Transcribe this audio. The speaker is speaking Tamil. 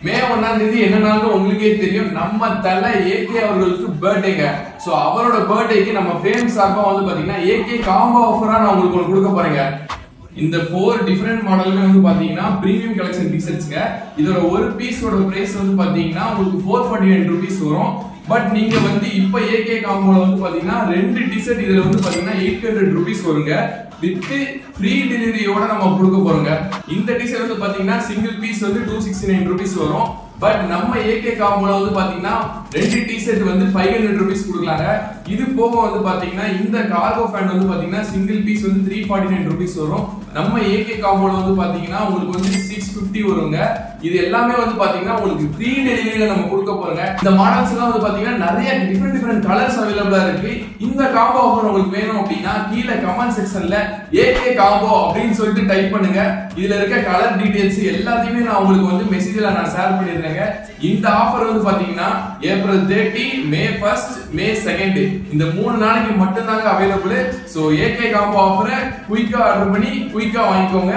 மே 1ஆம் தேதி என்னன்னாலும் உங்களுக்கே தெரியும், நம்ம தலை ஏகே அவர்களுக்கு பர்த்டேங்க. சோ அவரோட பர்த்டேக்கு நம்ம ஃபேம் சார்பா வந்து பாத்தீங்கன்னா ஏகே காம்போ ஆஃபரா நான் உங்களுக்கு ஒன்று கொடுக்க போறேங்க. இந்த 4 டிஃபரெண்ட் மாடலுமே வந்து பாத்தீங்கன்னா பிரீமியம் கலெக்ஷன் டிஷர்ட்ஸ்ங்க. இதோட ஒரு பீஸோட பிரைஸ் வந்து பாத்தீங்கன்னா உங்களுக்கு 449 rupees வரும். பட் நீங்க வந்து இப்ப ஏகே காம்போல வந்து பாத்தீங்கன்னா 2 டிஷர்ட் இதுல வந்து பாத்தீங்கன்னா 800 rupees வருங்க. வித் ஃப்ரீ டெலிவரியோட நம்ம கொடுக்க போறோங்க. இந்த டிஷர்ட் வந்து பாத்தீங்கன்னா சிங்கிள் பீஸ் வந்து 269 rupees வரும். பட் நம்ம ஏகே காம்போல வந்து பாத்தீங்கன்னா 2 டிஷர்ட் வந்து 500 rupees கொடுக்கலாங்க. இது போக வந்து பாத்தீங்கன்னா இந்த கார்கோ பேண்ட் வந்து பாத்தீங்கன்னா சிங்கிள் பீஸ் வந்து 349 rupees வரும். நம்ம ஏகே காம்போல வந்து பாத்தீங்கன்னா உங்களுக்கு வந்து 650 வருங்க. இது எல்லாமே வந்து பாத்தீங்கன்னா உங்களுக்கு ஃப்ரீ டெலிவரியில நம்ம கொடுக்க போறோங்க. இந்த மாடல்ஸ் எல்லாம் வந்து பாத்தீங்கன்னா நிறைய டிஃபரெண்ட் கலர்ஸ் அவைலபிளா இருக்கு. இந்த காம்போ ஆஃபர் உங்களுக்கு வேணும் அப்படின்னா கீழே கமெண்ட் செக்ஷன்ல ஏகே காம்போ அப்படின்னு சொல்லிட்டு டைப் பண்ணுங்க. இதுல இருக்க கலர் டீடைல்ஸ் எல்லாத்தையுமே நான் உங்களுக்கு வந்து மெசேஜ்ல நான் ஷேர் பண்ணிடுறேங்க. இந்த ஆஃபர் வந்து பாத்தீங்கன்னா ஏப்ரல் 30, மே 1, மே 2 இந்த 3 நாளைக்கு மட்டும் தாங்க அவைலபிள். சோ ஏகே காம்போ ஆஃபரை குயிக்கா ஆர்டர் பண்ணி குயிக்கா வாங்கிக்கோங்க.